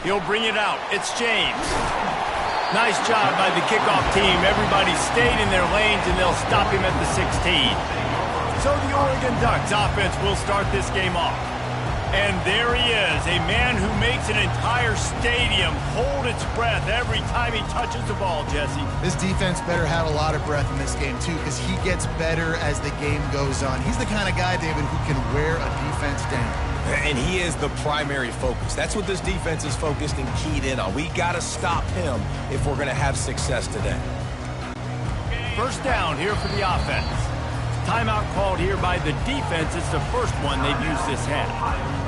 He'll bring it out. It's James. Nice job by the kickoff team. Everybody stayed in their lanes, and they'll stop him at the 16. So the Oregon Ducks offense will start this game off. And there he is, a man who makes an entire stadium hold its breath every time he touches the ball, Jesse. This defense better have a lot of breath in this game, too, because he gets better as the game goes on. He's the kind of guy, David, who can wear a defense down. And he is the primary focus. That's what this defense is focused and keyed in on. We got to stop him if we're going to have success today. First down here for the offense. Timeout called here by the defense. It's the first one they've used this half.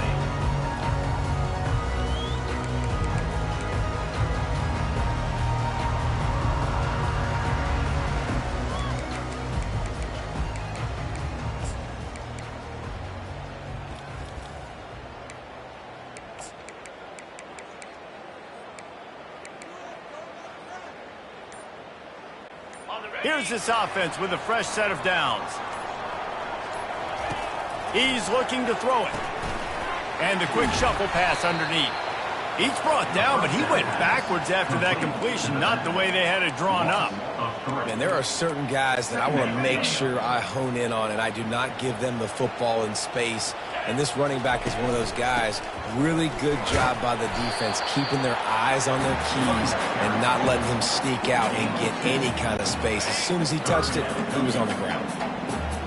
Here's this offense with a fresh set of downs. He's looking to throw it. And the quick shuffle pass underneath. He's brought down, but he went backwards after that completion, not the way they had it drawn up. Man, there are certain guys that I want to make sure I hone in on, and I do not give them the football in space. And this running back is one of those guys. Really good job by the defense, keeping their eyes on their keys and not letting him sneak out and get any kind of space. As soon as he touched it, he was on the ground.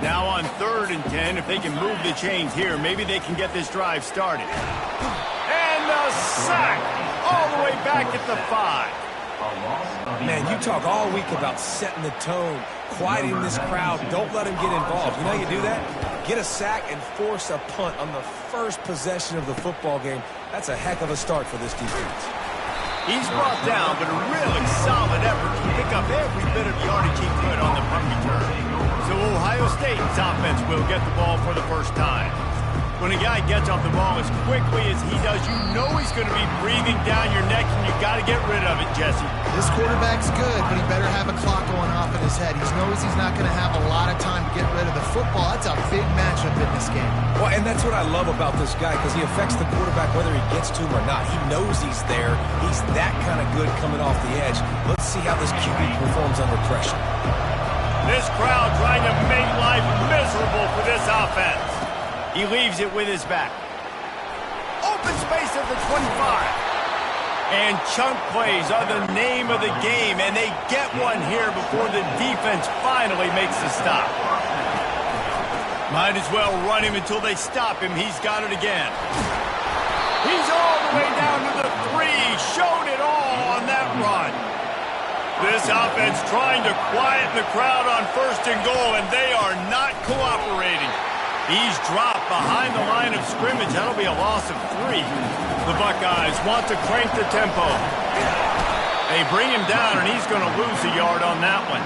Now on 3rd and 10, if they can move the chains here, maybe they can get this drive started. And a sack all the way back at the 5. Man, you talk all week about setting the tone, quieting this crowd. Don't let him get involved. You know how you do that? Get a sack and force a punt on the first possession of the football game. That's a heck of a start for this defense. He's brought down, but a really solid effort to pick up every bit of yardage he could on the punt return. So Ohio State's offense will get the ball for the first time. When a guy gets off the ball as quickly as he does, you know he's going to be breathing down your neck, and you got to get rid of it, Jesse. This quarterback's good, but he better have a clock going off in his head. He knows he's not going to have a lot of time to get rid of the football. That's a big matchup in this game. Well, and that's what I love about this guy, because he affects the quarterback whether he gets to him or not. He knows he's there. He's that kind of good coming off the edge. Let's see how this QB performs under pressure. This crowd trying to make life miserable for this offense. He leaves it with his back. Open space at the 25. And chunk plays are the name of the game, and they get one here before the defense finally makes the stop. Might as well run him until they stop him. He's got it again. He's all the way down to the 3. Showed it all on that run. This offense trying to quieten the crowd on 1st and goal, and they are not cooperating. He's dropped behind the line of scrimmage. That'll be a loss of 3. The Buckeyes want to crank the tempo. They bring him down, and he's going to lose a yard on that one.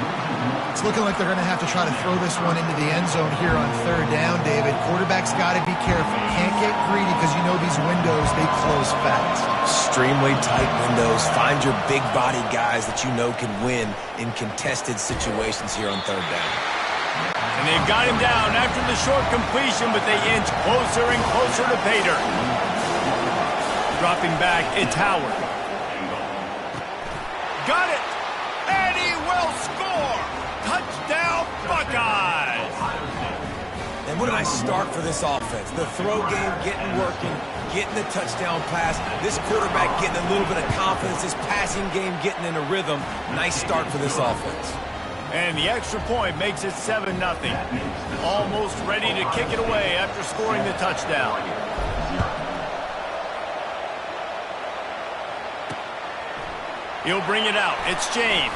It's looking like they're going to have to try to throw this one into the end zone here on 3rd down, David. Quarterback's got to be careful. Can't get greedy because you know these windows, they close fast. Extremely tight windows. Find your big body guys that you know can win in contested situations here on 3rd down. And they've got him down after the short completion, but they inch closer and closer to pay dirt. Dropping back, it's Howard. Got it! And he will score! Touchdown, Buckeyes! And what a nice start for this offense. The throw game getting working, getting the touchdown pass. This quarterback getting a little bit of confidence. This passing game getting in a rhythm. Nice start for this offense. And the extra point makes it 7-0. Almost ready to kick it away after scoring the touchdown. He'll bring it out. It's James.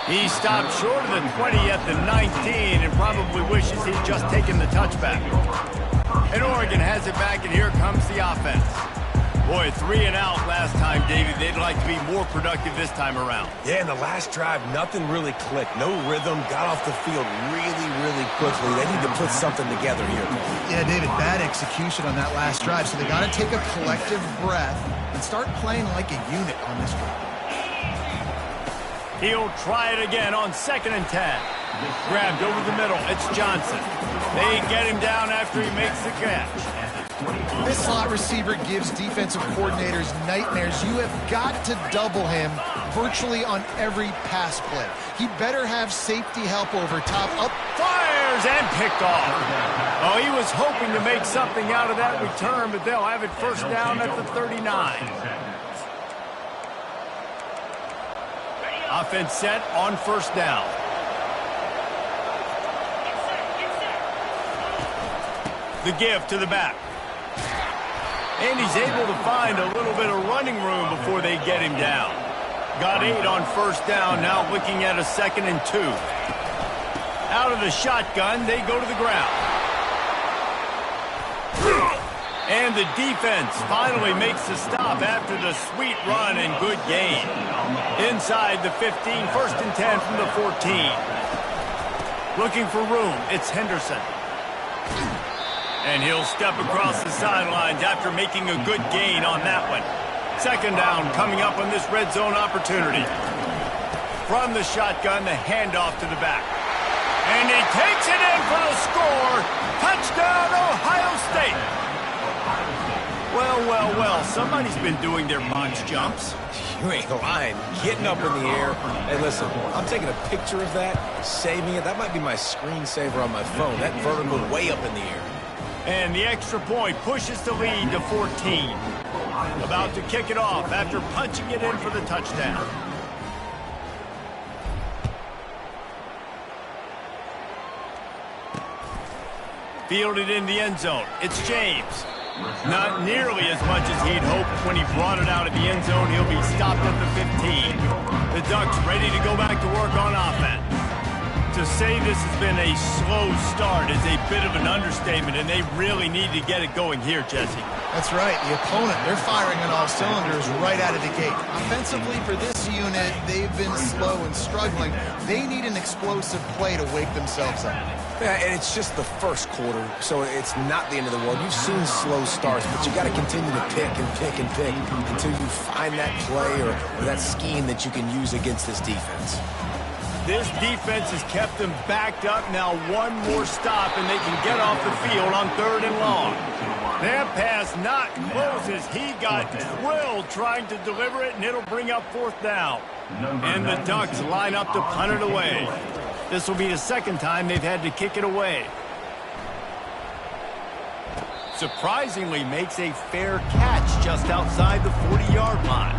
He stopped short of the 20 at the 19 and probably wishes he'd just taken the touchback. And Oregon has it back, and here comes the offense. Boy, 3 and out last time, David. They'd like to be more productive this time around. Yeah, in the last drive, nothing really clicked. No rhythm, got off the field really quickly. They need to put something together here. Yeah, David, bad execution on that last drive. So they got to take a collective breath and start playing like a unit on this drive. He'll try it again on 2nd and 10. Grabbed over the middle. It's Johnson. They get him down after he makes the catch. This slot receiver gives defensive coordinators nightmares. You have got to double him virtually on every pass play. He better have safety help over top. Up. Fires and picked off. Oh, he was hoping to make something out of that return, but they'll have it first down at the 39. Offense set on first down. The give to the back. And he's able to find a little bit of running room before they get him down. Got 8 on first down, now looking at a 2nd and 2. Out of the shotgun, they go to the ground. And the defense finally makes the stop after the sweet run and good gain. Inside the 15, 1st and 10 from the 14. Looking for room, it's Henderson. And he'll step across the sidelines after making a good gain on that one. 2nd down coming up on this red zone opportunity. From the shotgun, the handoff to the back. And he takes it in for the score. Touchdown, Ohio State. Well, well, well, somebody's been doing their box jumps. You ain't lying. Getting up in the air. Hey, listen, I'm taking a picture of that, saving it. That might be my screensaver on my phone. That vertical way up in the air. And the extra point pushes the lead to 14. About to kick it off after punching it in for the touchdown. Fielded in the end zone. It's James. Not nearly as much as he'd hoped when he brought it out of the end zone. He'll be stopped at the 15. The Ducks ready to go back to work on offense. To say this has been a slow start is a bit of an understatement, and they really need to get it going here, Jesse. That's right. The opponent, they're firing on all cylinders right out of the gate. Offensively, for this unit, they've been slow and struggling. They need an explosive play to wake themselves up. Yeah, and it's just the first quarter, so it's not the end of the world. You've seen slow starts, but you got to continue to pick and pick and pick until you find that play or that scheme that you can use against this defense. This defense has kept them backed up. Now one more stop, and they can get off the field on 3rd and long. That pass not close as he got drilled trying to deliver it, and it'll bring up 4th down. And the Ducks line up to punt it away. This will be the 2nd time they've had to kick it away. Surprisingly makes a fair catch just outside the 40-yard line.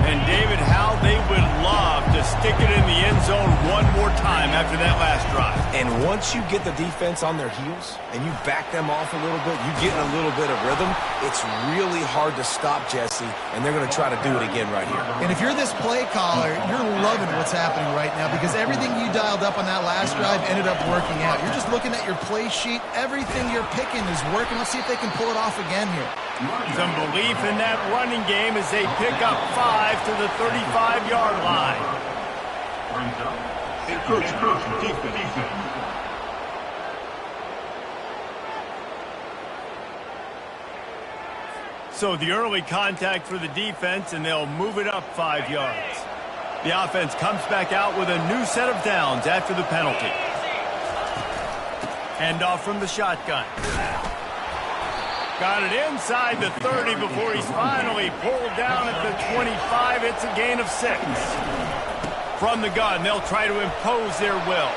And David, how they would love to stick it in the end zone one more time after that last drive. And once you get the defense on their heels and you back them off a little bit, you get in a little bit of rhythm, it's really hard to stop, Jesse, and they're going to try to do it again right here. And if you're this play caller, you're loving what's happening right now because everything you dialed up on that last drive ended up working out. You're just looking at your play sheet. Everything you're picking is working. Let's see if they can pull it off again here. Some belief in that running game as they pick up 5 to the 35-yard line. Defense. So the early contact for the defense, and they'll move it up 5 yards. The offense comes back out with a new set of downs after the penalty. Handoff from the shotgun. Got it inside the 30 before he's finally pulled down at the 25. It's a gain of 6. From the gun, they'll try to impose their will.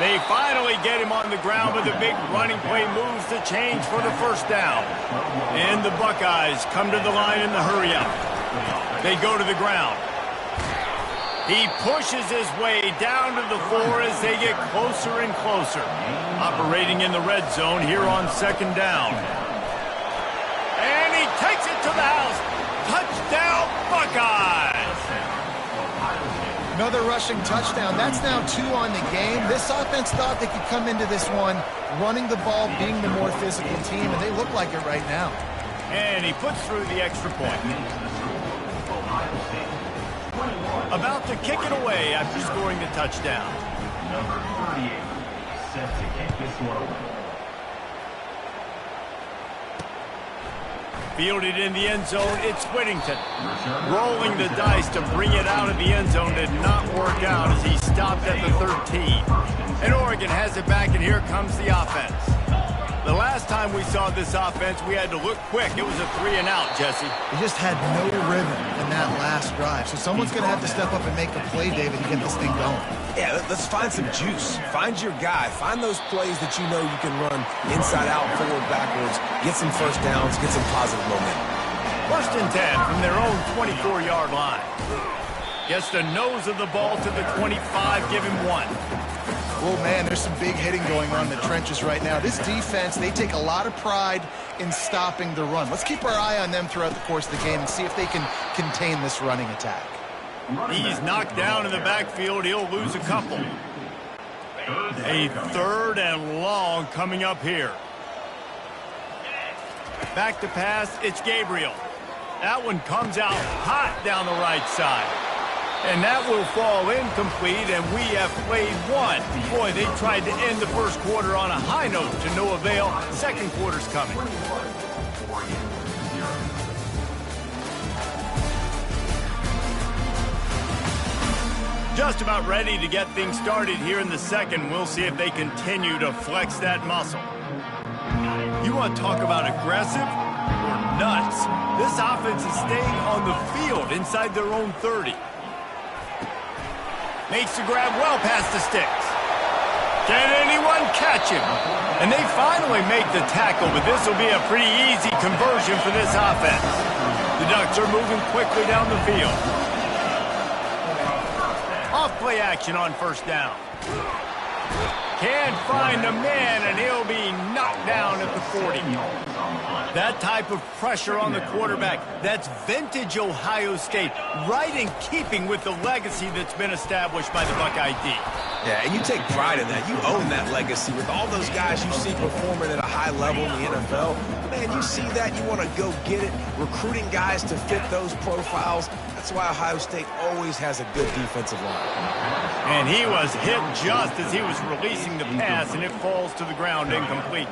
They finally get him on the ground, but the big running play moves the change for the 1st down. And the Buckeyes come to the line in the hurry-up. They go to the ground. He pushes his way down to the floor as they get closer and closer. Operating in the red zone here on 2nd down. And he takes it to the house. Touchdown, Buckeyes! Another rushing touchdown. That's now 2 on the game. This offense thought they could come into this one running the ball, being the more physical team, and they look like it right now. And he puts through the extra point. About to kick it away after scoring the touchdown. Number 38, set to kick this one away. Fielded in the end zone, it's Whittington. Rolling the dice to bring it out of the end zone did not work out as he stopped at the 13. And Oregon has it back, and here comes the offense. The last time we saw this offense, we had to look quick. It was a 3-and-out, Jesse. They just had no rhythm in that last drive. So someone's going to have to step up and make a play, David, and get this thing going. Yeah, let's find some juice. Find your guy. Find those plays that you know you can run inside out, forward, backwards. Get some first downs. Get some positive momentum. 1st and 10 from their own 24-yard line. Gets the nose of the ball to the 25. Give him 1. Oh, man, there's some big hitting going on in the trenches right now. This defense, they take a lot of pride in stopping the run. Let's keep our eye on them throughout the course of the game and see if they can contain this running attack. He's knocked down in the backfield. He'll lose a couple. A 3rd and long coming up here. Back to pass, it's Gabriel. That one comes out hot down the right side. And that will fall incomplete, and we have played 1. Boy, they tried to end the first quarter on a high note to no avail. Second quarter's coming. Just about ready to get things started here in the second. We'll see if they continue to flex that muscle. You want to talk about aggressive or nuts? This offense is staying on the field inside their own 30. Makes the grab well past the sticks. Can anyone catch him? And they finally make the tackle, but this will be a pretty easy conversion for this offense. The Ducks are moving quickly down the field. Off play action on 1st down. Can't find a man, and he'll be knocked down at the 40. That type of pressure on the quarterback, that's vintage Ohio State, right in keeping with the legacy that's been established by the Buckeye D. Yeah, and you take pride in that. You own that legacy with all those guys you see performing at a high level in the NFL. Man, you see that, you want to go get it, recruiting guys to fit those profiles. That's why Ohio State always has a good defensive line. And he was hit just as he was releasing the pass, and it falls to the ground incomplete.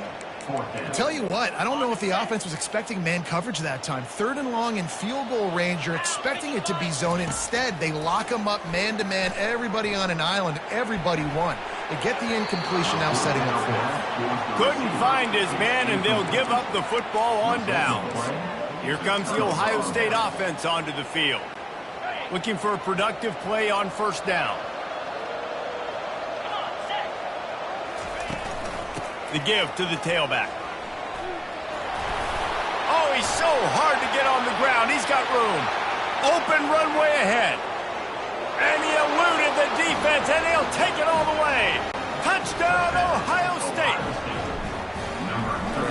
Tell you what, I don't know if the offense was expecting man coverage that time. 3rd and long in field goal range, you're expecting it to be zone. Instead, they lock them up man-to-man, everybody on an island, everybody won. They get the incompletion, now setting up 4th. Couldn't find his man, and they'll give up the football on downs. Here comes the Ohio State offense onto the field. Looking for a productive play on 1st down. The give to the tailback. Oh, he's so hard to get on the ground. He's got room. Open runway ahead. And he eluded the defense, and he'll take it all the way. Touchdown, Ohio State.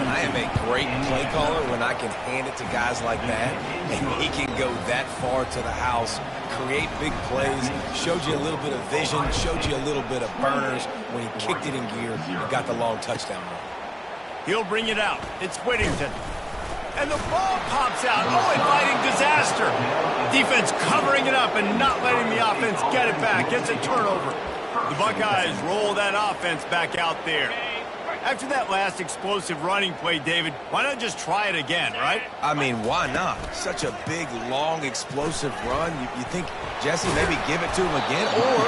I am a great play caller when I can hand it to guys like that, and he can go that far to the house, create big plays, showed you a little bit of vision, showed you a little bit of burners when he kicked it in gear and got the long touchdown run. He'll bring it out. It's Whittington. And the ball pops out. Oh, inviting disaster. Defense covering it up and not letting the offense get it back. It's a turnover. The Buckeyes roll that offense back out there. After that last explosive running play, David, why not just try it again, right? I mean, why not? Such a big, long, explosive run. You think, Jesse, maybe give it to him again? Or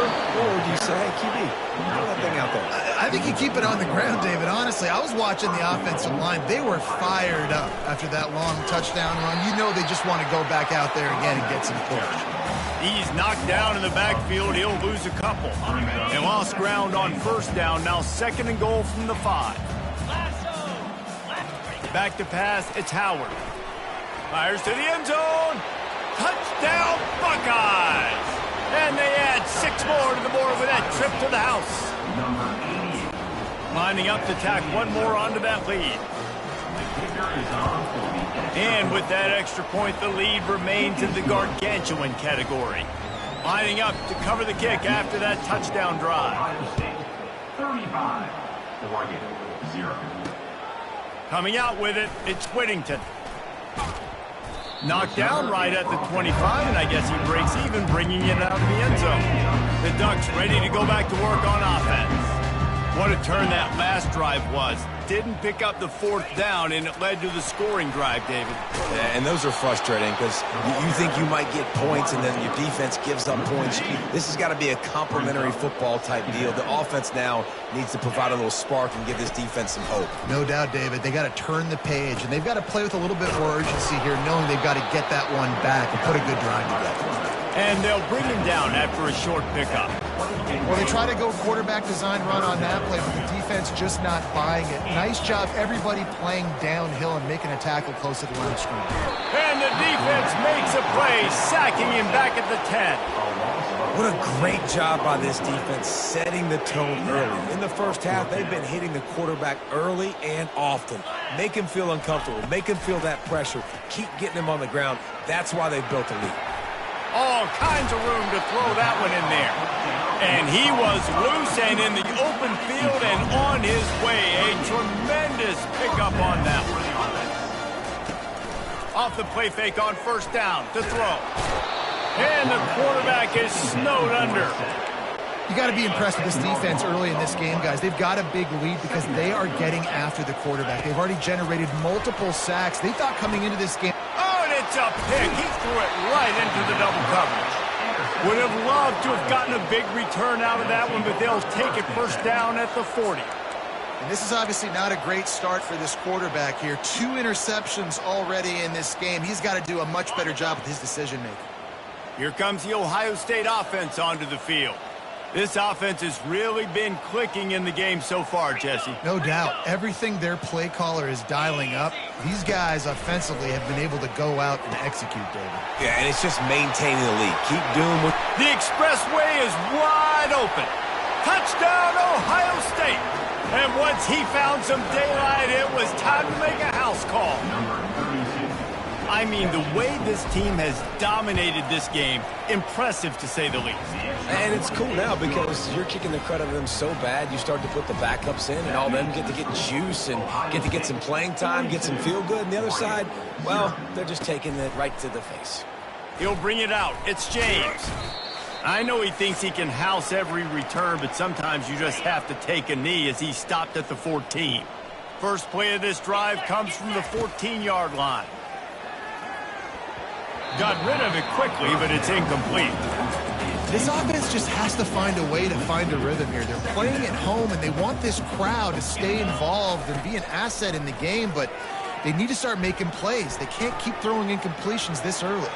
do you say, hey, QB, throw that thing out there? I think you keep it on the ground, David. Honestly, I was watching the offensive line. They were fired up after that long touchdown run. You know they just want to go back out there again and get some push. He's knocked down in the backfield. He'll lose a couple. They lost ground on 1st down. Now 2nd and goal from the 5. Back to pass. It's Howard. Fires to the end zone. Touchdown, Buckeyes. And they add 6 more to the board with that trip to the house. Lining up to tack 1 more onto that lead. And with that extra point, the lead remains in the gargantuan category. Lining up to cover the kick after that touchdown drive. 35, Oregon, 0. Coming out with it, it's Whittington. Knocked down right at the 25, and I guess he breaks even, bringing it out of the end zone. The Ducks ready to go back to work on offense. What a turn that last drive was. Didn't pick up the fourth down, and it led to the scoring drive, David. Yeah, and those are frustrating because you think you might get points, and then your defense gives up points. This has got to be a complimentary football type deal. The offense now needs to provide a little spark and give this defense some hope. No doubt, David. They got to turn the page, and they've got to play with a little bit more urgency here, knowing they've got to get that one back and put a good drive together. And they'll bring him down after a short pickup. Well, they try to go quarterback design run on that play, but the defense just not buying it. Nice job, everybody playing downhill and making a tackle close to the line of scrimmage. And the defense makes a play, sacking him back at the 10. What a great job by this defense setting the tone early. In the first half, they've been hitting the quarterback early and often. Make him feel uncomfortable. Make him feel that pressure. Keep getting him on the ground. That's why they built a lead. All kinds of room to throw that one in there. And he was loose and in the open field and on his way. A tremendous pickup on that one. Off the play fake on first down to throw. And the quarterback is snowed under. You got to be impressed with this defense early in this game, guys. They've got a big lead because they are getting after the quarterback. They've already generated multiple sacks. They thought coming into this game... It's a pick. He threw it right into the double coverage. Would have loved to have gotten a big return out of that one, but they'll take it first down at the 40. And this is obviously not a great start for this quarterback here. 2 interceptions already in this game. He's got to do a much better job with his decision-making. Here comes the Ohio State offense onto the field. This offense has really been clicking in the game so far, Jesse. No doubt. Everything their play caller is dialing up, these guys offensively have been able to go out and execute, David. Yeah, and it's just maintaining the lead. Keep doing what... The expressway is wide open. Touchdown, Ohio State. And once he found some daylight, it was time to make a house call. I mean, the way this team has dominated this game, impressive to say the least. And it's cool now because you're kicking the crud out of them so bad, you start to put the backups in, and all of them get to get juice and get to get some playing time, get some feel good. And the other side, well, they're just taking it right to the face. He'll bring it out. It's James. I know he thinks he can house every return, but sometimes you just have to take a knee as he stopped at the 14. First play of this drive comes from the 14-yard line. Got rid of it quickly, but it's incomplete. This offense just has to find a way to find a rhythm here. They're playing at home, and they want this crowd to stay involved and be an asset in the game, but they need to start making plays. They can't keep throwing incompletions this early.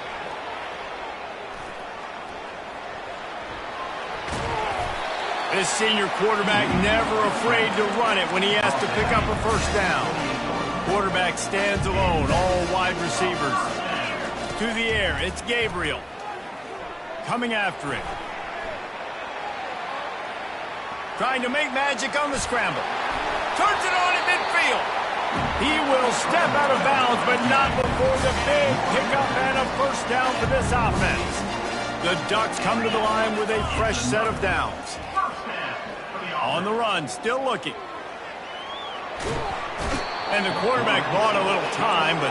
This senior quarterback never afraid to run it when he has to pick up a first down. Quarterback stands alone, all wide receivers. To the air, it's Gabriel. Coming after it. Trying to make magic on the scramble. Turns it on in midfield. He will step out of bounds, but not before the big pickup and a first down for this offense. The Ducks come to the line with a fresh set of downs. On the run, still looking. And the quarterback bought a little time, but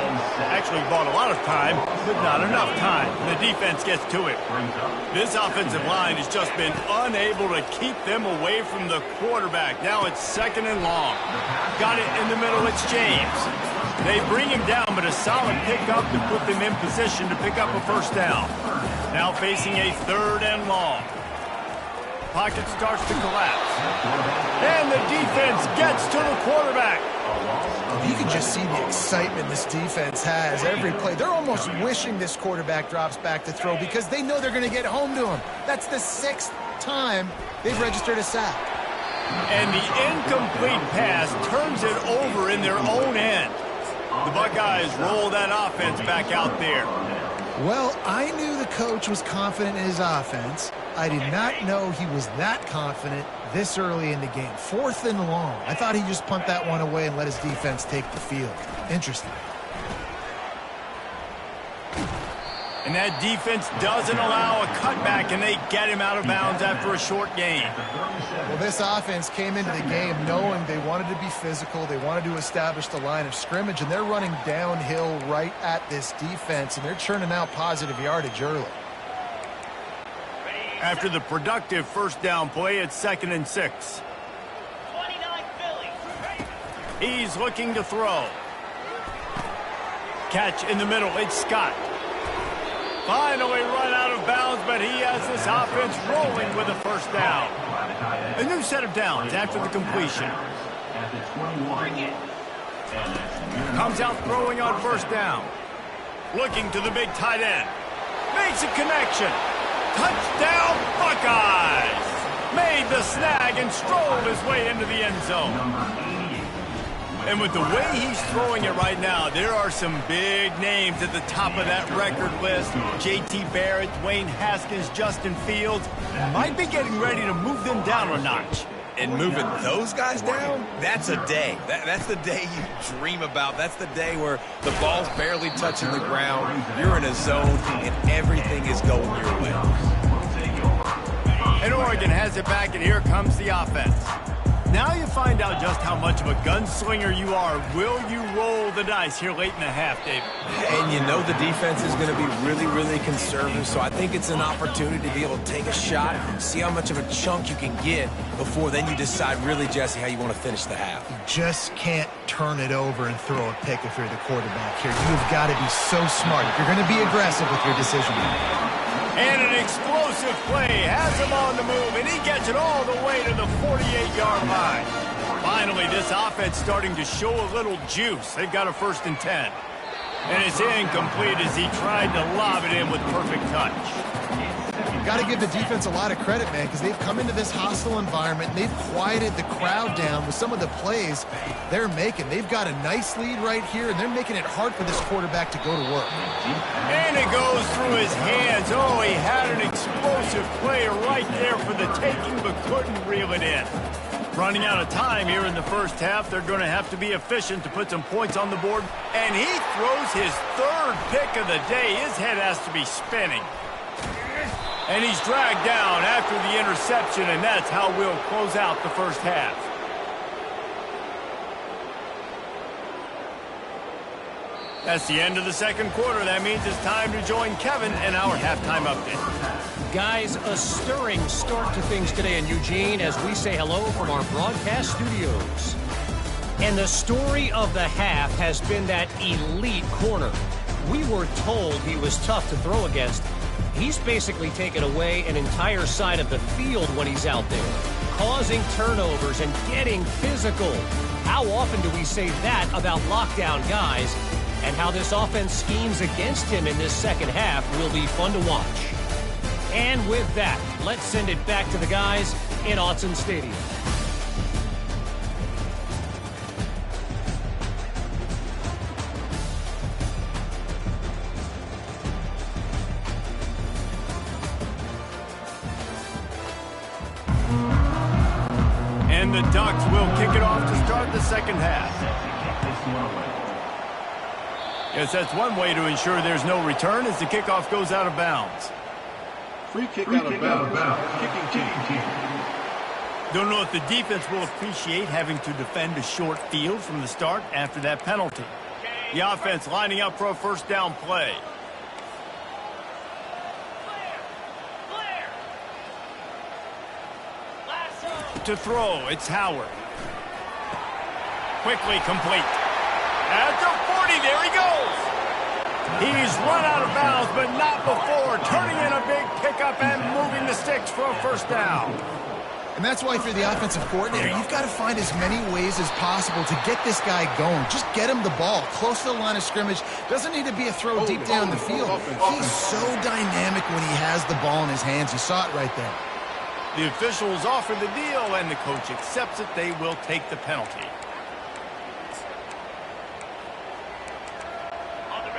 actually bought a lot of time, but not enough time. The defense gets to it. This offensive line has just been unable to keep them away from the quarterback. Now it's second and long. Got it in the middle, it's James. They bring him down, but a solid pickup to put them in position to pick up a first down. Now facing a third and long. Pocket starts to collapse. And the defense gets to the quarterback. You can just see the excitement this defense has every play. They're almost wishing this quarterback drops back to throw because they know they're going to get home to him. That's the 6th time they've registered a sack. And the incomplete pass turns it over in their own end. The Buckeyes roll that offense back out there. Well, I knew the coach was confident in his offense. I did not know he was that confident this early in the game. 4th and long. I thought he'd just punt that one away and let his defense take the field. Interesting. And that defense doesn't allow a cutback, and they get him out of bounds after a short gain. Well, this offense came into the game knowing they wanted to be physical. They wanted to establish the line of scrimmage, and they're running downhill right at this defense, and they're churning out positive yardage early. After the productive first down play, it's 2nd and 6. He's looking to throw. Catch in the middle. It's Scott. Finally run out of bounds, but he has this offense rolling with a first down. A new set of downs after the completion. Comes out throwing on first down. Looking to the big tight end. Makes a connection. Touchdown, Buckeyes! Made the snag and strolled his way into the end zone. And with the way he's throwing it right now, there are some big names at the top of that record list. J.T. Barrett, Dwayne Haskins, Justin Fields. Might be getting ready to move them down a notch. And moving those guys down, that's a day. That's the day you dream about. That's the day where the ball's barely touching the ground. You're in a zone, and everything is going your way. And Oregon has it back, and here comes the offense. Now you find out just how much of a gunslinger you are. Will you roll the dice here late in the half, David? And you know the defense is going to be really, really conservative, so I think it's an opportunity to be able to take a shot, see how much of a chunk you can get before then you decide really, Jesse, how you want to finish the half. You just can't turn it over and throw a pick if you're the quarterback here. You've got to be so smart. You're going to be aggressive with your decision. And an explosive play has him on the move, and he gets it all the way to the 48-yard line. Finally, this offense starting to show a little juice. They've got a 1st and 10. And it's incomplete as he tried to lob it in with perfect touch. Got to give the defense a lot of credit, man, because they've come into this hostile environment, and they've quieted the crowd down with some of the plays they're making. They've got a nice lead right here, and they're making it hard for this quarterback to go to work. And it goes through his hands. Oh, he had an explosive play right there for the taking, but couldn't reel it in. Running out of time here in the first half. They're going to have to be efficient to put some points on the board. And he throws his 3rd pick of the day. His head has to be spinning. And he's dragged down after the interception, and that's how we'll close out the first half. That's the end of the second quarter. That means it's time to join Kevin in our halftime update. Guys, a stirring start to things today in Eugene as we say hello from our broadcast studios. And the story of the half has been that elite corner. We were told he was tough to throw against. He's basically taken away an entire side of the field when he's out there, causing turnovers and getting physical. How often do we say that about lockdown guys? And how this offense schemes against him in this second half will be fun to watch. And with that, let's send it back to the guys in Autzen Stadium. And the Ducks will kick it off to start the second half. Yes, that's one way to ensure there's no return as the kickoff goes out of bounds. Free kick out of bounds. Kicking team. Don't know if the defense will appreciate having to defend a short field from the start after that penalty. The offense lining up for a first down play. To throw, it's Howard. Quickly complete. At the 40, there he goes. He's run out of bounds, but not before turning in a big pickup and moving the sticks for a first down. And that's why, if you're the offensive coordinator, you've got to find as many ways as possible to get this guy going. Just get him the ball close to the line of scrimmage. Doesn't need to be a throw deep down the field. He's so dynamic when he has the ball in his hands. You saw it right there. The officials offer the deal, and the coach accepts it. They will take the penalty.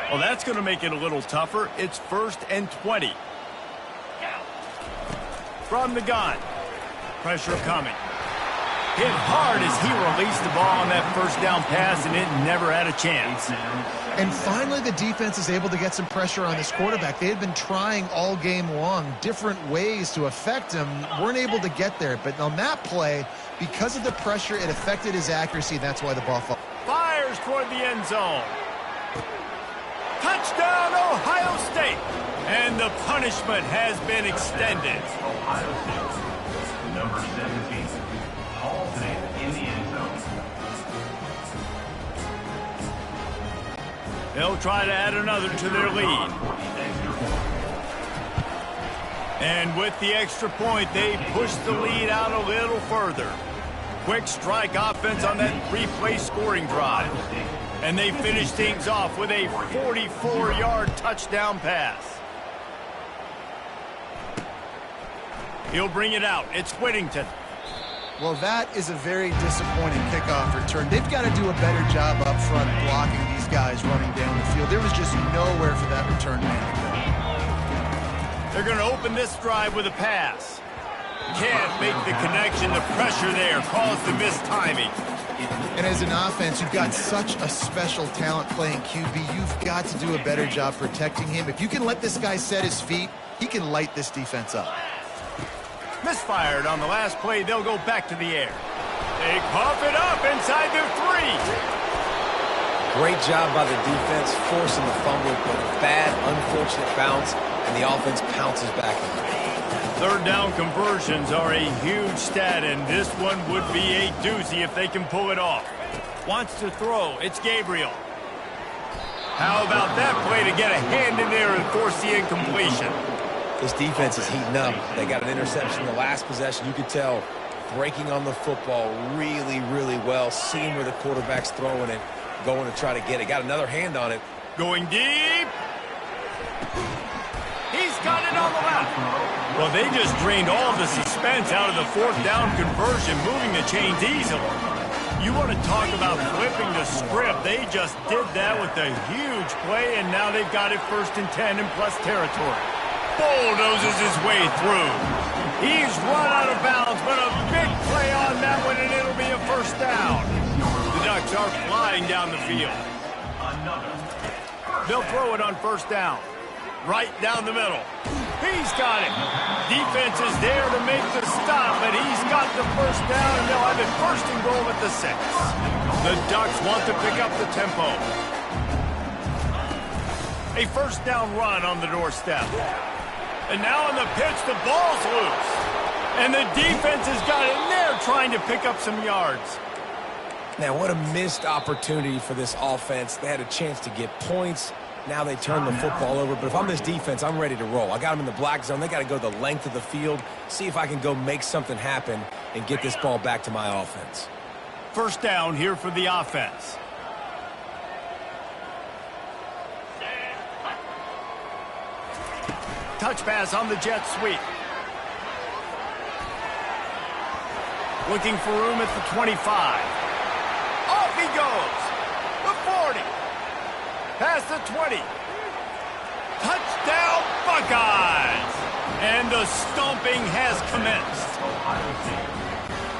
Well, that's going to make it a little tougher. It's 1st and 20. From the gun. Pressure coming. Hit hard as he released the ball on that first down pass, and it never had a chance. And finally, the defense is able to get some pressure on this quarterback. They had been trying all game long different ways to affect him. Weren't able to get there. But on that play, because of the pressure, it affected his accuracy. That's why the ball fell. Fires toward the end zone. Touchdown, Ohio State. And the punishment has been extended. Ohio State. Number 17. Halton in the end zone. They'll try to add another to their lead. And with the extra point, they push the lead out a little further. Quick strike offense on that three-play scoring drive. And they finish things off with a 44-yard touchdown pass. He'll bring it out. It's Whittington. Well, that is a very disappointing kickoff return. They've got to do a better job up front blocking these guys running down the field. There was just nowhere for that return man to go. They're going to open this drive with a pass. Can't make the connection. The pressure there caused the missed timing. And as an offense, you've got such a special talent playing QB. You've got to do a better job protecting him. If you can let this guy set his feet, he can light this defense up. Misfired on the last play. They'll go back to the air. They cough it up inside their 3. Great job by the defense, forcing the fumble, but a bad, unfortunate bounce, and the offense pounces back. Third down conversions are a huge stat, and this one would be a doozy if they can pull it off. Wants to throw. It's Gabriel. How about that play to get a hand in there and force the incompletion? This defense is heating up. They got an interception in the last possession. You could tell breaking on the football really, really well, seeing where the quarterback's throwing it, going to try to get it. Got another hand on it. Going deep. He's got it on the left. Well, they just drained all the suspense out of the fourth down conversion, moving the chains easily. You want to talk about flipping the script. They just did that with a huge play, and now they've got it 1st and 10 in plus territory. Bulldozes his way through. He's run out of bounds, but a big play on that one, and it'll be a first down. The Ducks are flying down the field. They'll throw it on first down. Right down the middle. He's got it. Defense is there to make the stop, but he's got the first down, and they'll have it 1st and goal at the 6. The Ducks want to pick up the tempo. A first down run on the doorstep. And now on the pitch, the ball's loose. And the defense has got in there trying to pick up some yards. Now, what a missed opportunity for this offense. They had a chance to get points. Now they turn the football over. But if I'm this defense, I'm ready to roll. I got them in the black zone. They got to go the length of the field, see if I can go make something happen and get this ball back to my offense. First down here for the offense. Touch pass on the jet sweep. Looking for room at the 25. Off he goes. The 40. Past the 20. Touchdown, Buckeyes! And the stomping has commenced.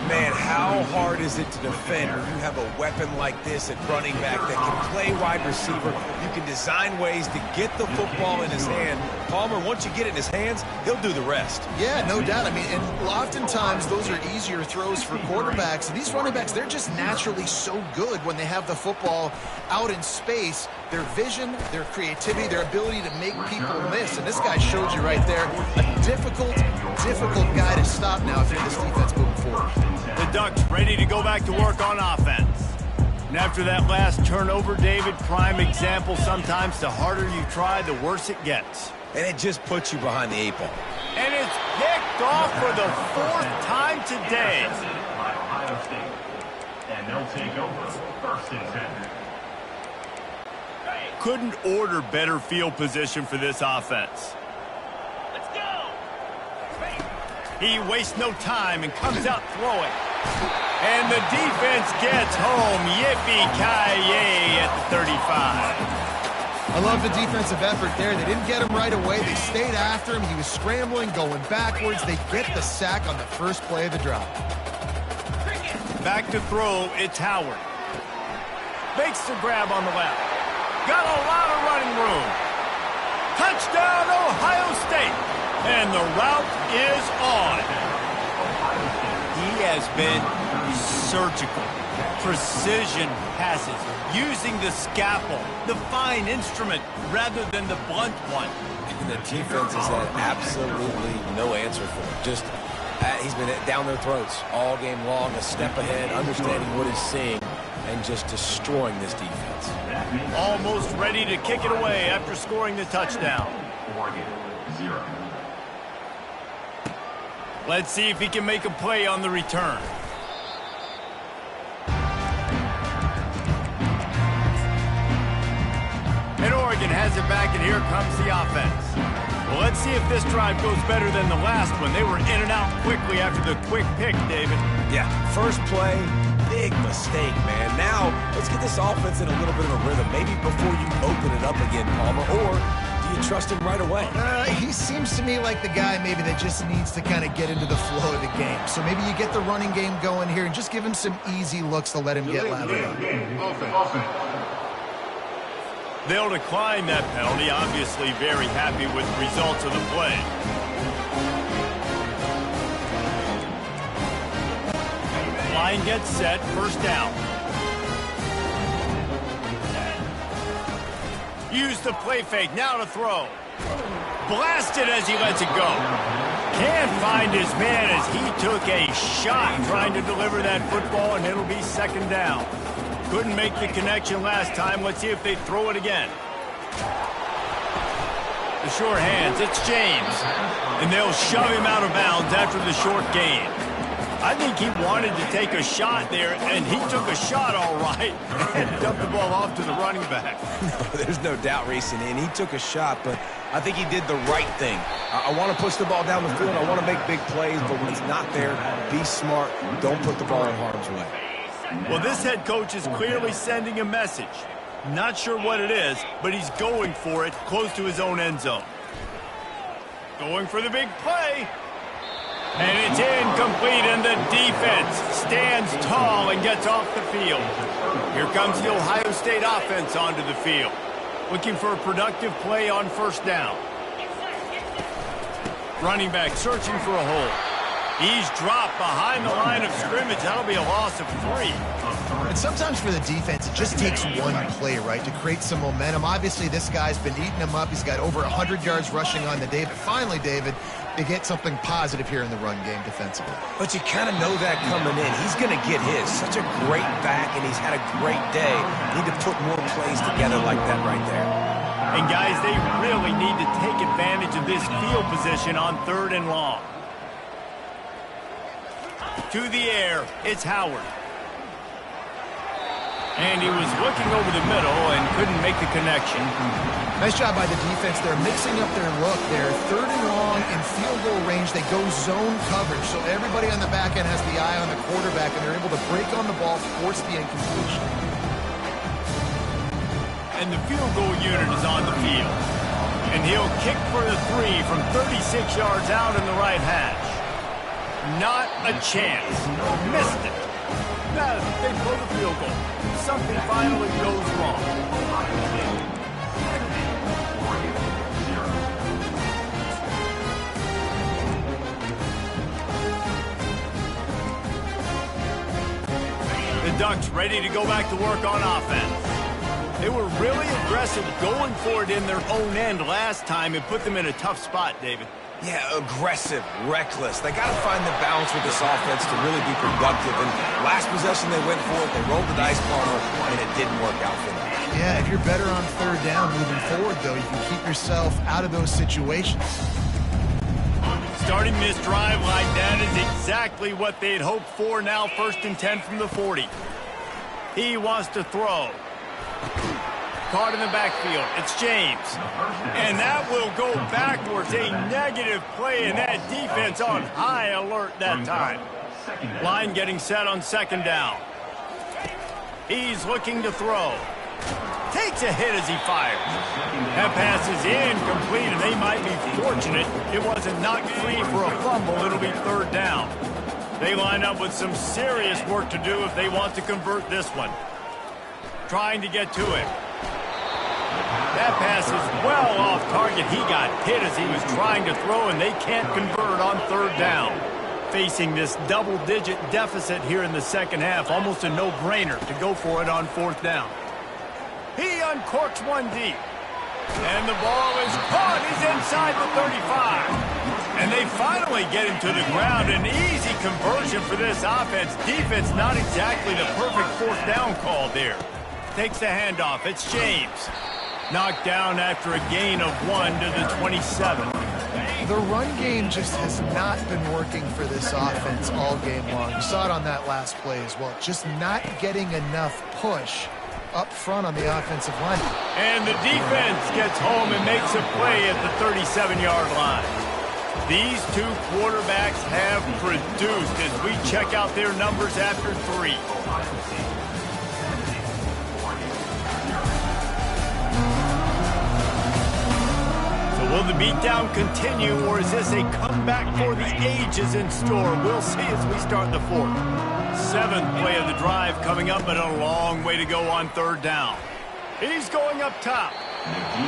Man, how hard is it to defend when you have a weapon like this at running back that can play wide receiver? You can design ways to get the football in his hand. Palmer, once you get it in his hands, he'll do the rest. Yeah, no doubt. I mean, and oftentimes those are easier throws for quarterbacks. And these running backs, they're just naturally so good when they have the football out in space. Their vision, their creativity, their ability to make people miss. And this guy showed you right there, a difficult guy to stop now if you're this defense moving forward. The Ducks ready to go back to work on offense. And after that last turnover, David, prime example, sometimes the harder you try, the worse it gets. And it just puts you behind the 8 ball. And it's picked off for the 4th time today. And they'll take over 1st and 10. Couldn't order better field position for this offense. Let's go! He wastes no time and comes out throwing. And the defense gets home. Yippee-ki-yay at the 35. I love the defensive effort there. They didn't get him right away. They stayed after him. He was scrambling, going backwards. They get the sack on the first play of the drive. Back to throw, it's Howard. Makes the grab on the left. Got a lot of running room. Touchdown, Ohio State. And the route is on. He has been surgical. Precision passes. Using the scalpel, the fine instrument, rather than the blunt one. And the defense has had absolutely no answer for him. Just, he's been down their throats all game long, a step ahead, understanding what he's seeing. and just destroying this defense. Almost ready to kick it away after scoring the touchdown. Oregon, 0. Let's see if he can make a play on the return. And Oregon has it back, and here comes the offense. Well, let's see if this drive goes better than the last one. They were in and out quickly after the quick pick, David. Yeah, first play, big mistake, man. Now, let's get this offense in a little bit of a rhythm. Maybe before you open it up again, Palmer, or do you trust him right away? He seems to me like the guy maybe that just needs to kind of get into the flow of the game. So maybe you get the running game going here and just give him some easy looks to let him get lathered up. Offense. They'll decline that penalty, obviously very happy with the results of the play. Line gets set, first down. Use the play fake, now to throw. Blasted as he lets it go. Can't find his man as he took a shot trying to deliver that football, and it'll be second down. Couldn't make the connection last time. Let's see if they throw it again. The short hands, it's James. And they'll shove him out of bounds after the short gain. I think he wanted to take a shot there, and he took a shot all right and dumped the ball off to the running back. There's no doubt, Reese, and he took a shot, but I think he did the right thing. I want to push the ball down the field. I want to make big plays, but when it's not there, be smart. Don't put the ball in harm's way. Well, this head coach is clearly sending a message. Not sure what it is, but he's going for it close to his own end zone. Going for the big play. And it's incomplete, and the defense stands tall and gets off the field. Here comes the Ohio State offense onto the field. Looking for a productive play on first down. Running back searching for a hole. He's dropped behind the line of scrimmage. That'll be a loss of 3. And sometimes for the defense, it just takes one play, right, to create some momentum. Obviously, this guy's been eating him up. He's got over 100 yards rushing on the day. But finally, David, they get something positive here in the run game defensively. But you kind of know that coming in. He's going to get his. Such a great back, and he's had a great day. Need to put more plays together like that right there. And, guys, they really need to take advantage of this field position on 3rd and long. To the air, it's Howard. And he was looking over the middle and couldn't make the connection. Nice job by the defense. They're mixing up their look there. 3rd and long in field goal range. They go zone coverage. So everybody on the back end has the eye on the quarterback, and they're able to break on the ball, force the incompletion. And the field goal unit is on the field. And he'll kick for the 3 from 36 yards out in the right hash. Not a chance. Missed it. They blow the field goal. Something finally goes wrong. The Ducks ready to go back to work on offense. They were really aggressive going for it in their own end last time and put them in a tough spot, David. Yeah, aggressive, reckless. They got to find the balance with this offense to really be productive. And last possession they went for it, they rolled the dice, Palmer, and it didn't work out for them. Yeah, if you're better on 3rd down moving forward, though, you can keep yourself out of those situations. Starting this drive like that is exactly what they'd hoped for. Now 1st and 10 from the 40. He wants to throw. Caught in the backfield. It's James. And that will go backwards. A negative play, and that defense on high alert that time. Line getting set on 2nd down. He's looking to throw. Takes a hit as he fires. That pass is incomplete, and they might be fortunate it wasn't knocked free for a fumble. It'll be 3rd down. They line up with some serious work to do if they want to convert this one. Trying to get to him. That pass is well off target. He got hit as he was trying to throw, and they can't convert on 3rd down. Facing this double-digit deficit here in the second half, almost a no-brainer to go for it on 4th down. He uncorks one deep. And the ball is caught. He's inside the 35. And they finally get him to the ground. An easy conversion for this offense. Defense not exactly the perfect fourth down call there. Takes the handoff. It's James. Knocked down after a gain of 1 to the 27. The run game just has not been working for this offense all game long. You saw it on that last play as well. Just not getting enough push up front on the offensive line. And the defense gets home and makes a play at the 37-yard line. These two quarterbacks have produced as we check out their numbers after 3. So will the beatdown continue, or is this a comeback for the ages in store? We'll see as we start the 4th. 7th play of the drive coming up, but a long way to go on 3rd down. He's going up top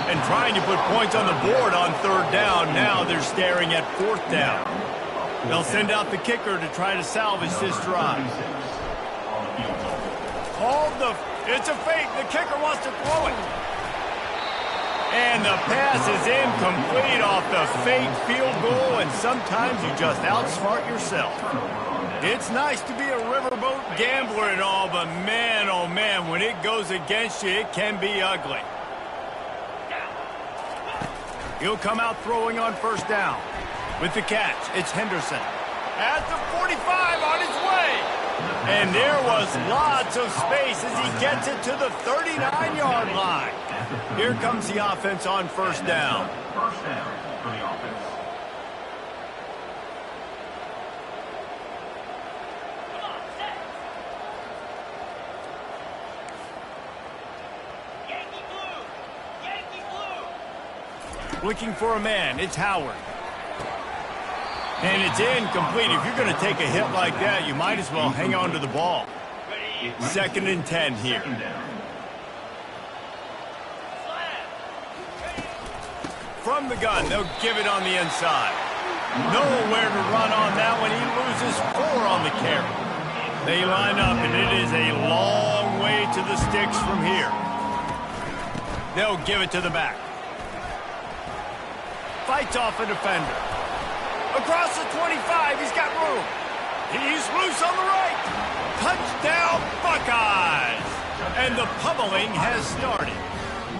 and trying to put points on the board on 3rd down. Now they're staring at 4th down. They'll send out the kicker to try to salvage this drive. It's a fake. The kicker wants to throw it. And the pass is incomplete off the fake field goal, and sometimes you just outsmart yourself. It's nice to be a riverboat gambler and all, but man, oh man, when it goes against you, it can be ugly. He'll come out throwing on 1st down. With the catch, it's Henderson. At the 45 on his way. And there was lots of space as he gets it to the 39-yard line. Here comes the offense on 1st down. First down for the offense. Looking for a man. It's Howard. And it's incomplete. If you're going to take a hit like that, you might as well hang on to the ball. 2nd and 10 here. From the gun, they'll give it on the inside. Nowhere to run on that one. He loses 4 on the carry. They line up, and it is a long way to the sticks from here. They'll give it to the back. Fights off a defender. Across the 25, he's got room. He's loose on the right. Touchdown, Buckeyes! And the pummeling has started.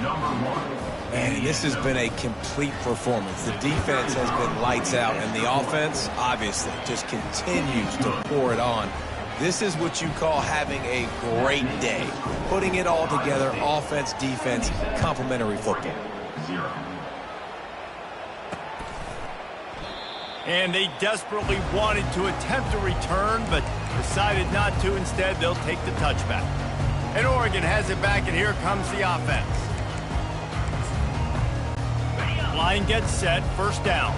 Number 1. Man, this has been a complete performance. The defense has been lights out, and the offense, obviously, just continues to pour it on. This is what you call having a great day. Putting it all together, offense, defense, complementary football. 0. And they desperately wanted to attempt a return, but decided not to. Instead, they'll take the touchback. And Oregon has it back, and here comes the offense. Line gets set, 1st down.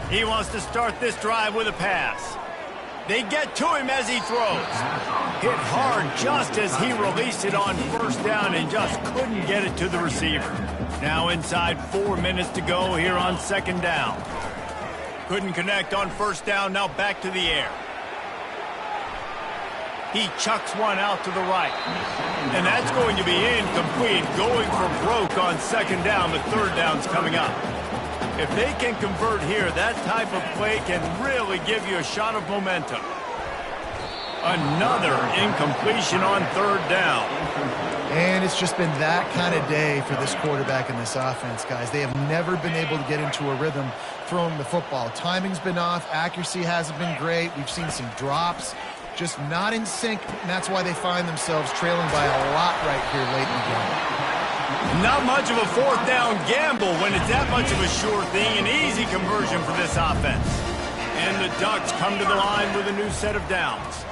He wants to start this drive with a pass. They get to him as he throws. Hit hard just as he released it on 1st down and just couldn't get it to the receiver. Now inside 4 minutes to go here on 2nd down. Couldn't connect on 1st down, now back to the air. He chucks one out to the right. And that's going to be incomplete, going for broke on 2nd down, but 3rd down's coming up. If they can convert here, that type of play can really give you a shot of momentum. Another incompletion on 3rd down. And it's just been that kind of day for this quarterback and this offense, guys. They have never been able to get into a rhythm throwing the football. Timing's been off. Accuracy hasn't been great. We've seen some drops. Just not in sync, and that's why they find themselves trailing by a lot right here late in the game. Not much of a 4th down gamble when it's that much of a sure thing. An easy conversion for this offense. And the Ducks come to the line with a new set of downs.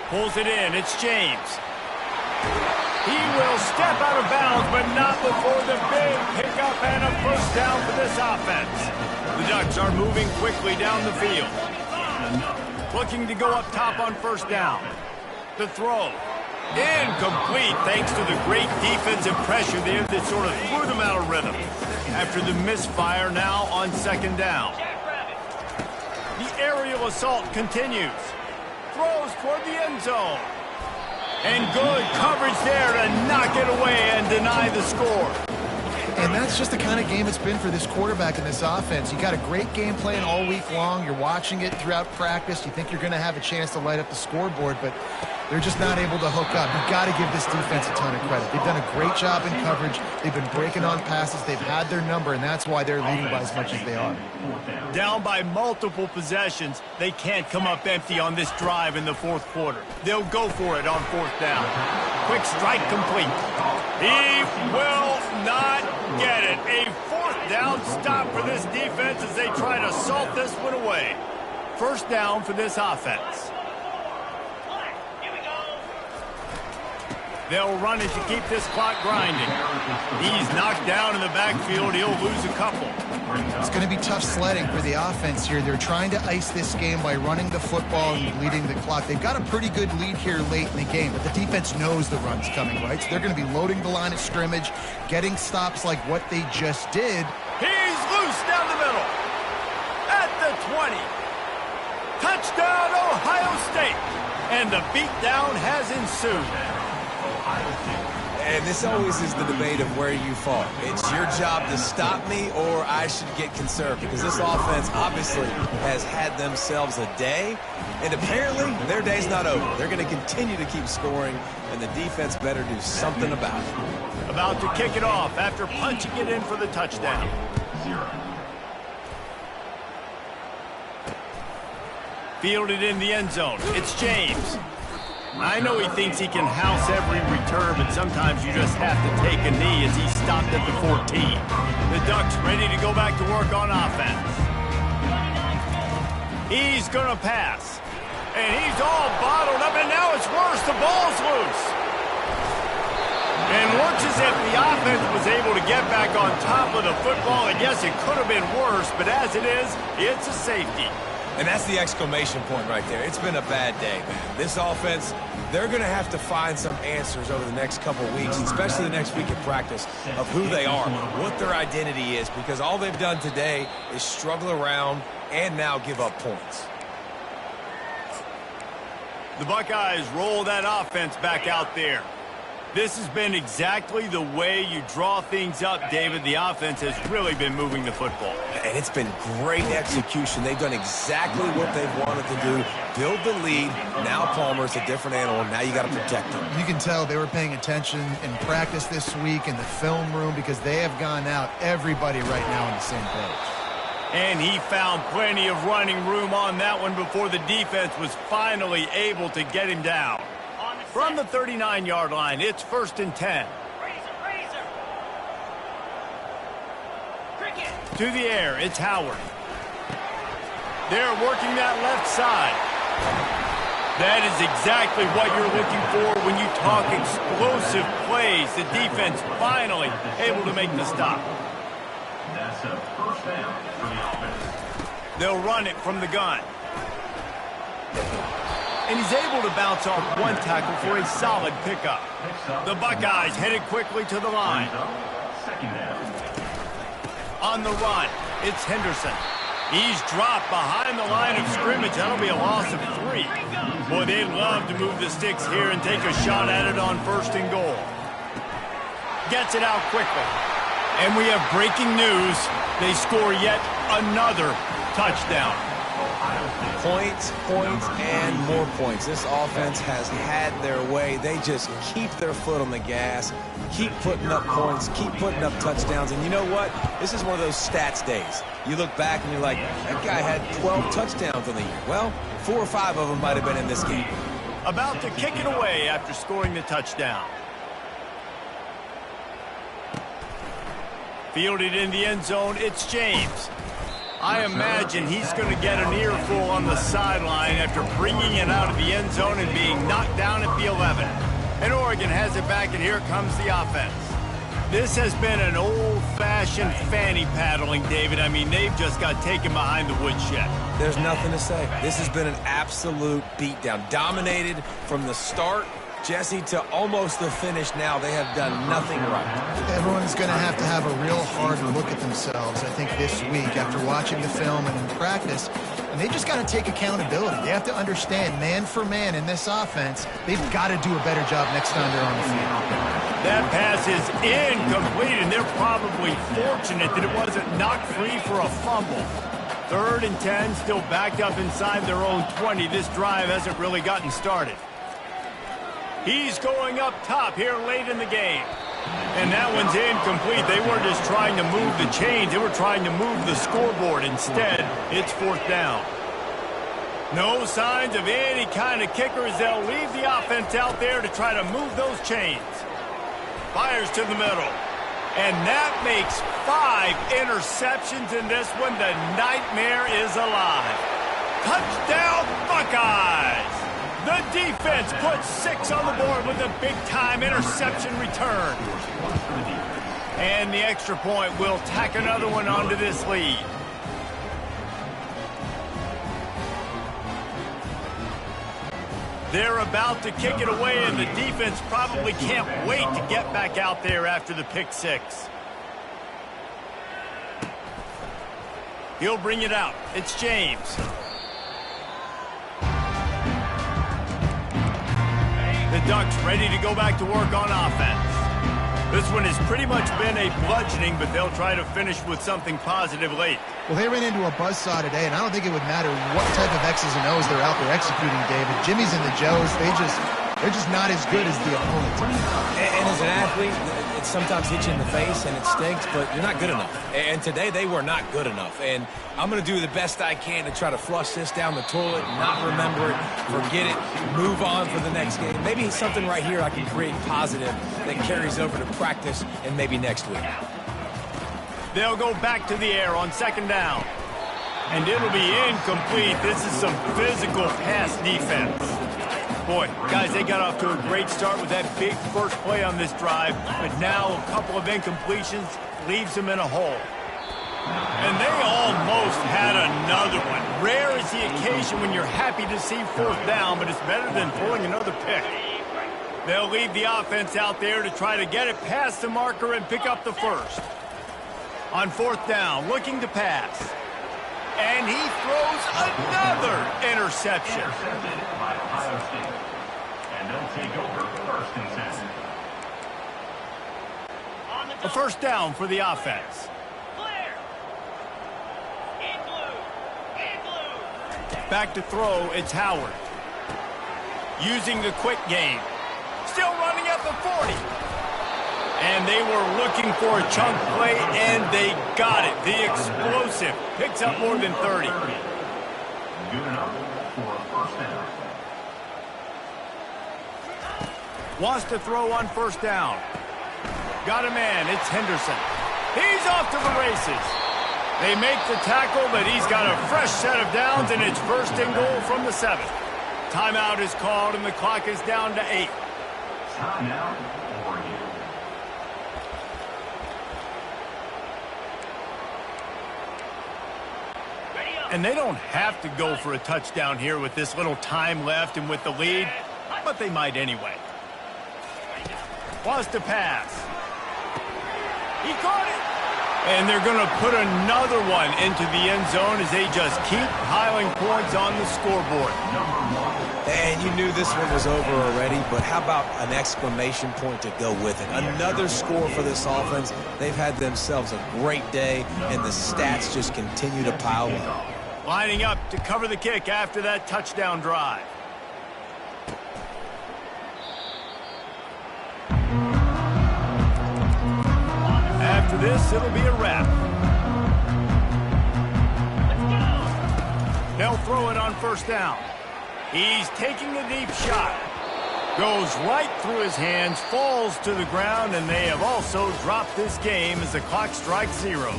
Pulls it in. It's James. He will step out of bounds, but not before the big pickup and a 1st down for this offense. The Ducks are moving quickly down the field. Looking to go up top on 1st down. The throw. Incomplete thanks to the great defensive pressure there that sort of threw them out of rhythm. After the misfire now on 2nd down. The aerial assault continues. Throws toward the end zone. And good coverage there to knock it away and deny the score. And that's just the kind of game it's been for this quarterback in this offense. You got a great game plan all week long. You're watching it throughout practice. You think you're going to have a chance to light up the scoreboard, but they're just not able to hook up. You've got to give this defense a ton of credit. They've done a great job in coverage. They've been breaking on passes. They've had their number, and that's why they're leading by as much as they are. Down by multiple possessions, they can't come up empty on this drive in the fourth quarter. They'll go for it on fourth down. Quick strike complete. He will not get it. A fourth down stop for this defense as they try to salt this one away. First down for this offense. They'll run it to keep this clock grinding. He's knocked down in the backfield. He'll lose a couple. It's going to be tough sledding for the offense here. They're trying to ice this game by running the football and bleeding the clock. They've got a pretty good lead here late in the game, but the defense knows the run's coming, right? So they're going to be loading the line of scrimmage, getting stops like what they just did. He's loose down the middle. At the 20. Touchdown, Ohio State. And the beatdown has ensued. And this always is the debate of where you fall. It's your job to stop me, or I should get conserved, because this offense obviously has had themselves a day, and apparently their day's not over. They're going to continue to keep scoring, and the defense better do something about it. About to kick it off after punching it in for the touchdown. Fielded in the end zone. It's James. I know he thinks he can house every return, but sometimes you just have to take a knee as he's stopped at the 14. The Ducks ready to go back to work on offense. He's going to pass. And he's all bottled up, and now it's worse. The ball's loose. And looks as if the offense was able to get back on top of the football, and yes, it could have been worse, but as it is, it's a safety. And that's the exclamation point right there. It's been a bad day, man. This offense, they're going to have to find some answers over the next couple weeks, especially the next week of practice, of who they are, what their identity is, because all they've done today is struggle around and now give up points. The Buckeyes roll that offense back out there. This has been exactly the way you draw things up, David. The offense has really been moving the football. And it's been great execution. They've done exactly what they've wanted to do. Build the lead. Now Palmer's a different animal. Now you got to protect him. You can tell they were paying attention in practice this week in the film room because they have gone out, everybody right now on the same page. And he found plenty of running room on that one before the defense was finally able to get him down. From the 39-yard line, it's 1st and 10. To the air, it's Howard. They're working that left side. That is exactly what you're looking for when you talk explosive plays. The defense finally able to make the stop. That's a first down for the offense. They'll run it from the gun. And he's able to bounce off one tackle for a solid pickup. The Buckeyes headed quickly to the line. Second down. On the run, it's Henderson. He's dropped behind the line of scrimmage. That'll be a loss of 3. Boy, they'd love to move the sticks here and take a shot at it on 1st and goal. Gets it out quickly. And we have breaking news. They score yet another touchdown. Points, points, and more points. This offense has had their way. They just keep their foot on the gas, keep putting up points, keep putting up touchdowns. And you know what? This is one of those stats days. You look back and you're like, that guy had 12 touchdowns on the year. Well, 4 or 5 of them might have been in this game. About to kick it away after scoring the touchdown. Fielded in the end zone, it's James. I imagine he's going to get an earful on the sideline after bringing it out of the end zone and being knocked down at the 11. And Oregon has it back, and here comes the offense. This has been an old-fashioned fanny paddling, David. I mean, they've just got taken behind the woodshed. There's nothing to say. This has been an absolute beatdown. Dominated from the start, Jesse, to almost the finish now. They have done nothing right. Everyone's going to have a real hard look at themselves, I think, this week after watching the film and in practice. And they just got to take accountability. They have to understand, man for man in this offense, they've got to do a better job next time they're on the field. That pass is incomplete, and they're probably fortunate that it wasn't knocked free for a fumble. 3rd and 10, still backed up inside their own 20. This drive hasn't really gotten started. He's going up top here late in the game. And that one's incomplete. They weren't just trying to move the chains. They were trying to move the scoreboard. Instead, it's 4th down. No signs of any kind of kickers. They'll leave the offense out there to try to move those chains. Fires to the middle. And that makes 5 interceptions in this one. The nightmare is alive. Touchdown, Buckeyes! The defense puts 6 on the board with a big-time interception return. And the extra point will tack another one onto this lead. They're about to kick it away, and the defense probably can't wait to get back out there after the pick 6. He'll bring it out. It's James. The Ducks ready to go back to work on offense. This one has pretty much been a bludgeoning, but they'll try to finish with something positive late. Well, they ran into a buzzsaw today, and I don't think it would matter what type of X's and O's they're out there executing, David. Jimmy's and the Joes, they're just not as good as the opponent. And as an athlete, it sometimes hits you in the face and it stinks, but you're not good enough. And today they were not good enough. And I'm going to do the best I can to try to flush this down the toilet, not remember it, forget it, move on for the next game. Maybe something right here I can create positive that carries over to practice and maybe next week. They'll go back to the air on 2nd down. And it'll be incomplete. This is some physical pass defense. Boy, guys, they got off to a great start with that big first play on this drive, but now a couple of incompletions leaves them in a hole. And they almost had another one. Rare is the occasion when you're happy to see 4th down, but it's better than pulling another pick. They'll leave the offense out there to try to get it past the marker and pick up the first. On 4th down, looking to pass. And he throws another interception. Intercepted by Ohio State. And they'll take over 1st and 10. A 1st down for the offense. Back to throw, it's Howard. Using the quick game. Still running at the 40. And they were looking for a chunk play, and they got it. The explosive picks up more than 30. Good enough for a 1st down. Wants to throw on 1st down. Got a man, it's Henderson. He's off to the races. They make the tackle, but he's got a fresh set of downs, and it's 1st and goal from the 7. Timeout is called, and the clock is down to 8. Timeout, Oregon. And they don't have to go for a touchdown here with this little time left and with the lead, but they might anyway. Wants to pass. He caught it. And they're going to put another one into the end zone as they just keep piling points on the scoreboard. And you knew this one was over already, but how about an exclamation point to go with it? Another score for this offense. They've had themselves a great day, and the stats just continue to pile up. Lining up to cover the kick after that touchdown drive. After this, it'll be a wrap. They'll throw it on 1st down. He's taking a deep shot. Goes right through his hands, falls to the ground, and they have also dropped this game as the clock strikes 0.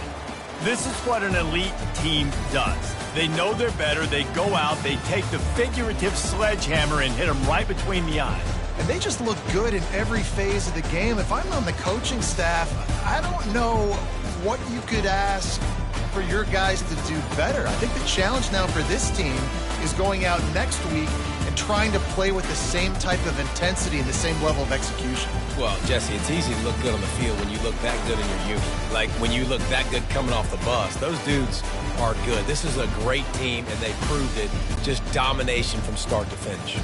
This is what an elite team does. They know they're better. They go out, they take the figurative sledgehammer and hit them right between the eyes. And they just look good in every phase of the game. If I'm on the coaching staff, I don't know what you could ask for your guys to do better. I think the challenge now for this team is going out next week and trying to play with the same type of intensity and the same level of execution. Well, Jesse, it's easy to look good on the field when you look that good in your unit. Like when you look that good coming off the bus. Those dudes are good. This is a great team, and they proved it. Just domination from start to finish.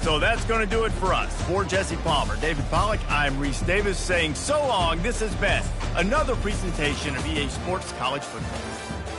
So that's going to do it for us. For Jesse Palmer, David Pollack, I'm Reese Davis saying so long. This has been another presentation of EA Sports College Football.